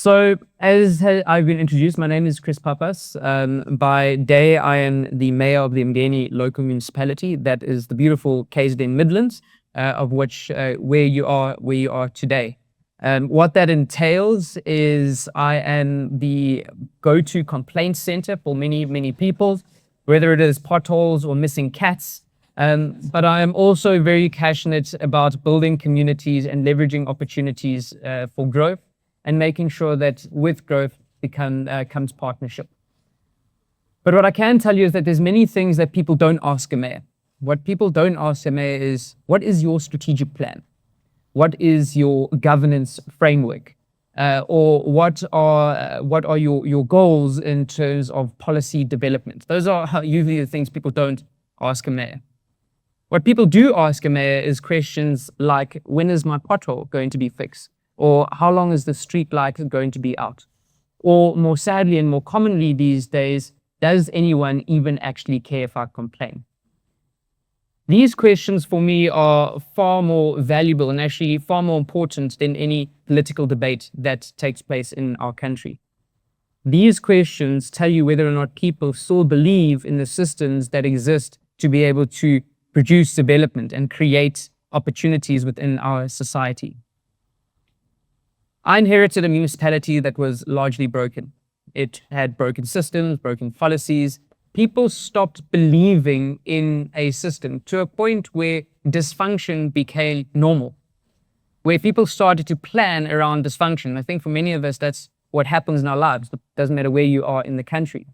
So, as I've been introduced, my name is Chris Pappas. By day, I am the mayor of the Mgeni local municipality. That is the beautiful KZN Midlands, of which where you are today. What that entails is I am the go-to complaint center for many people, whether it is potholes or missing cats. But I am also very passionate about building communities and leveraging opportunities for growth, and making sure that with growth comes partnership. But what I can tell you is that there's many things that people don't ask a mayor. What people don't ask a mayor is, what is your strategic plan? What is your governance framework? Or what are your goals in terms of policy development? Those are usually the things people don't ask a mayor. What people do ask a mayor is questions like, when is my pothole going to be fixed? Or how long is the street light going to be out? Or more sadly and more commonly these days, does anyone even actually care if I complain? These questions for me are far more valuable and actually far more important than any political debate that takes place in our country. These questions tell you whether or not people still believe in the systems that exist to be able to produce development and create opportunities within our society. I inherited a municipality that was largely broken. It had broken systems, broken policies. People stopped believing in a system to a point where dysfunction became normal, where people started to plan around dysfunction. I think for many of us, that's what happens in our lives. It doesn't matter where you are in the country.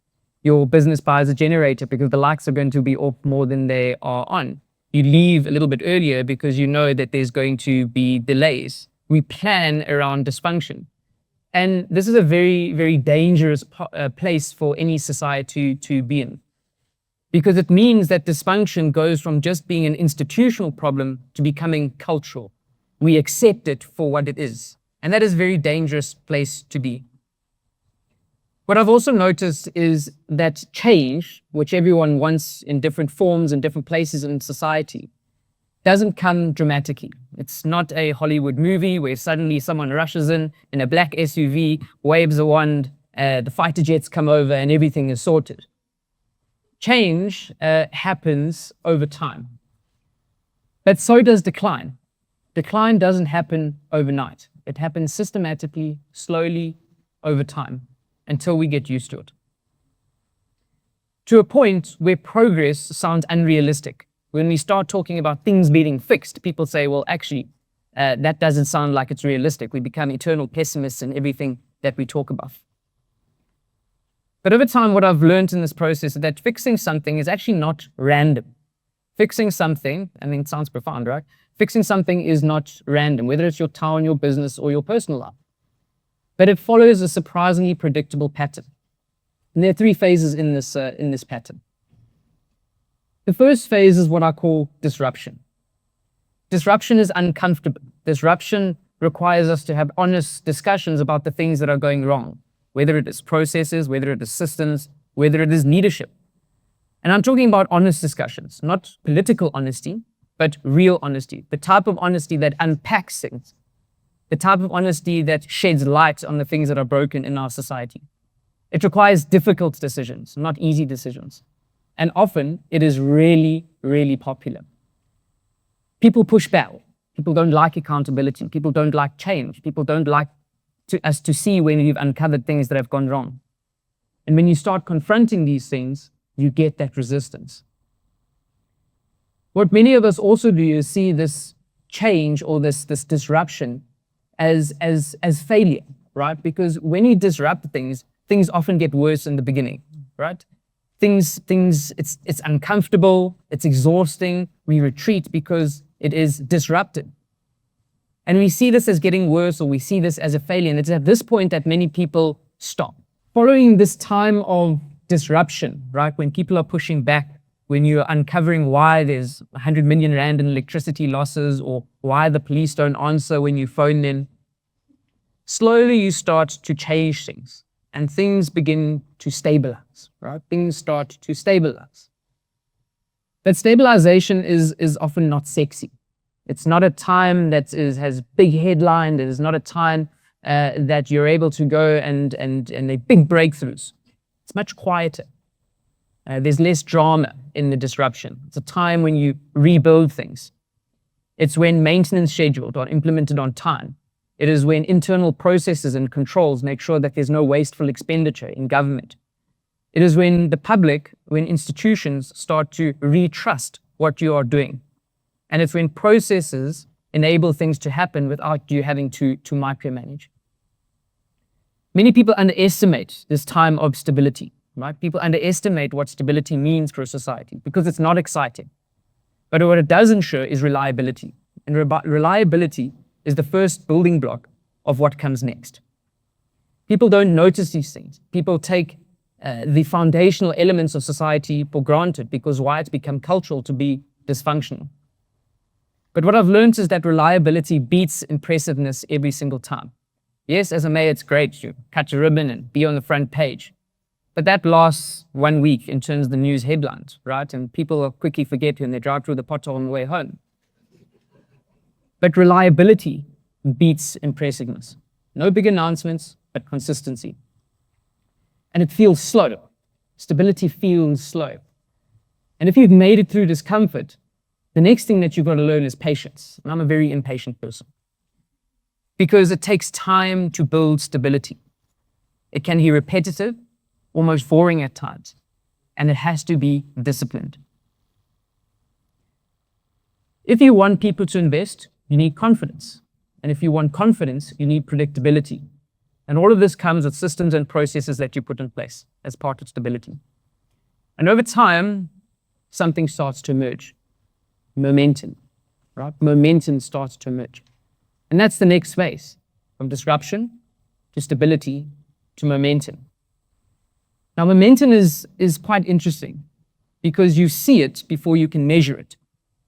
Your business buys a generator because the lights are going to be off more than they are on. You leave a little bit earlier because you know that there's going to be delays. We plan around dysfunction. And this is a very dangerous place for any society to be in, because it means that dysfunction goes from just being an institutional problem to becoming cultural. We accept it for what it is. And that is a very dangerous place to be. What I've also noticed is that change, which everyone wants in different forms and different places in society, doesn't come dramatically. It's not a Hollywood movie where suddenly someone rushes in a black SUV, waves a wand, the fighter jets come over and everything is sorted. Change happens over time. But so does decline. Decline doesn't happen overnight. It happens systematically, slowly, over time, until we get used to it. To a point where progress sounds unrealistic. When we start talking about things being fixed, people say, well, actually, that doesn't sound like it's realistic. We become eternal pessimists in everything that we talk about. But over time, what I've learned in this process is that fixing something is actually not random. Fixing something, I mean, it sounds profound, right? Fixing something is not random, whether it's your town, your business, or your personal life. But it follows a surprisingly predictable pattern. And there are three phases in this pattern. The first phase is what I call disruption. Disruption is uncomfortable. Disruption requires us to have honest discussions about the things that are going wrong, whether it is processes, whether it is systems, whether it is leadership. And I'm talking about honest discussions, not political honesty, but real honesty, the type of honesty that unpacks things, the type of honesty that sheds light on the things that are broken in our society. It requires difficult decisions, not easy decisions. And often it is really popular. People push back. People don't like accountability. People don't like change. People don't like us to see when you've uncovered things that have gone wrong. And when you start confronting these things, you get that resistance. What many of us also do is see this change or this disruption as failure, right? Because when you disrupt things often get worse in the beginning, right? It's uncomfortable, it's exhausting, we retreat because it is disrupted. And we see this as getting worse, or we see this as a failure, and it's at this point that many people stop. Following this time of disruption, right, when people are pushing back, when you're uncovering why there's 100 million rand in electricity losses, or why the police don't answer when you phone them, slowly you start to change things. And things begin to stabilize, right? Things start to stabilize. But stabilization is often not sexy. It's not a time that has big headline. It is not a time that you're able to go and they're big breakthroughs. It's much quieter. There's less drama in the disruption. It's a time when you rebuild things. It's when maintenance schedules are implemented on time. It is when internal processes and controls make sure that there's no wasteful expenditure in government. It is when the public, when institutions start to retrust what you are doing. And it's when processes enable things to happen without you having to micromanage. Many people underestimate this time of stability, right? People underestimate what stability means for a society because it's not exciting. But what it does ensure is reliability. And reliability is the first building block of what comes next. People don't notice these things. People take the foundational elements of society for granted because why it's become cultural to be dysfunctional. But what I've learned is that reliability beats impressiveness every single time. Yes, as a mayor, it's great. You cut a ribbon and be on the front page. But that lasts 1 week in terms of the news headlines, right? And people will quickly forget when they drive through the pothole on the way home. But reliability beats impressiveness. No big announcements, but consistency. And it feels slow. Stability feels slow. And if you've made it through discomfort, the next thing that you've got to learn is patience. And I'm a very impatient person. Because it takes time to build stability. It can be repetitive, almost boring at times, and it has to be disciplined. If you want people to invest, you need confidence. And if you want confidence, you need predictability. And all of this comes with systems and processes that you put in place as part of stability. And over time, something starts to emerge. Momentum, right? Momentum starts to emerge. And that's the next phase, from disruption to stability to momentum. Now, momentum is quite interesting because you see it before you can measure it,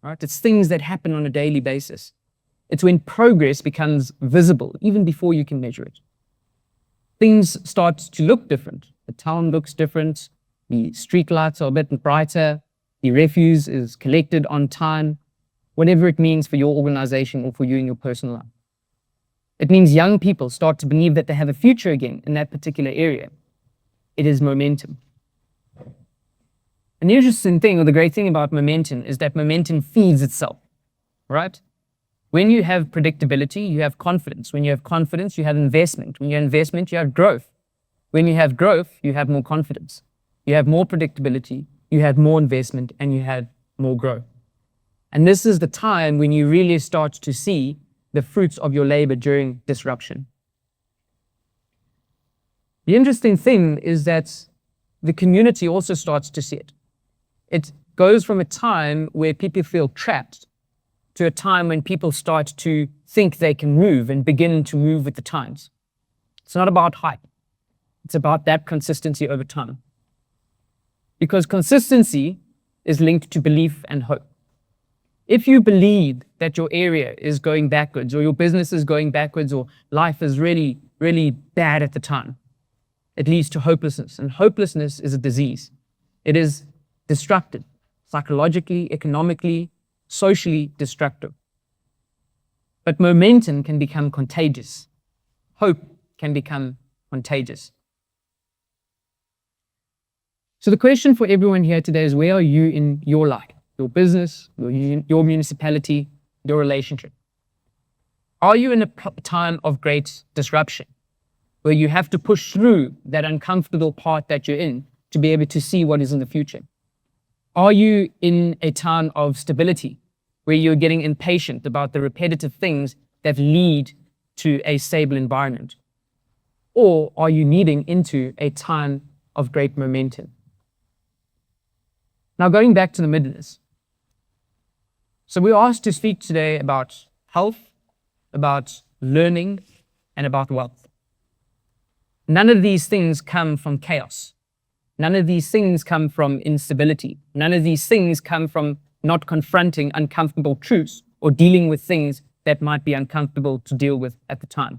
right? It's things that happen on a daily basis. It's when progress becomes visible, even before you can measure it. Things start to look different. The town looks different. The street lights are a bit brighter. The refuse is collected on time, whatever it means for your organization or for you in your personal life. It means young people start to believe that they have a future again in that particular area. It is momentum. And the interesting thing, or the great thing about momentum, is that momentum feeds itself, right? When you have predictability, you have confidence. When you have confidence, you have investment. When you have investment, you have growth. When you have growth, you have more confidence. You have more predictability, you have more investment, and you have more growth. And this is the time when you really start to see the fruits of your labor during disruption. The interesting thing is that the community also starts to see it. It goes from a time where people feel trapped to a time when people start to think they can move and begin to move with the times. It's not about hype. It's about that consistency over time. Because consistency is linked to belief and hope. If you believe that your area is going backwards, or your business is going backwards, or life is really, really bad at the time, it leads to hopelessness. And hopelessness is a disease. It is destructive, psychologically, economically, socially destructive. But momentum can become contagious. Hope can become contagious. So the question for everyone here today is, where are you in your life, your business, your municipality, your relationship? Are you in a time of great disruption where you have to push through that uncomfortable part that you're in to be able to see what is in the future? Are you in a time of stability where you're getting impatient about the repetitive things that lead to a stable environment? Or are you needing into a time of great momentum? Now, going back to the Midlands. So we're asked to speak today about health, about learning, and about wealth. None of these things come from chaos. None of these things come from instability. None of these things come from not confronting uncomfortable truths or dealing with things that might be uncomfortable to deal with at the time.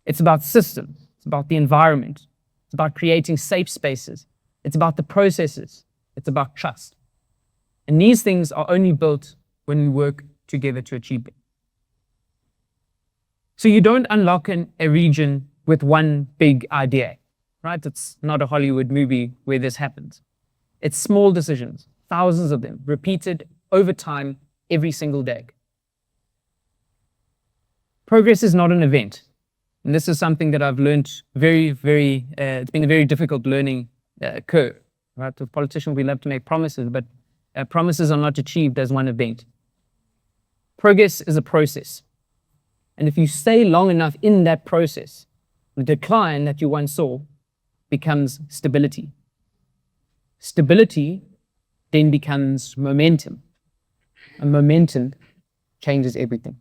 It's about systems. It's about the environment. It's about creating safe spaces. It's about the processes. It's about trust. And these things are only built when we work together to achieve them. So you don't unlock a region with one big idea, right? It's not a Hollywood movie where this happens. It's small decisions, thousands of them, repeated over time, every single day. Progress is not an event. And this is something that I've learned it's been a very difficult learning curve, right? With politicians, we love to make promises, but promises are not achieved as one event. Progress is a process. And if you stay long enough in that process, the decline that you once saw becomes stability. Stability then becomes momentum. And momentum changes everything.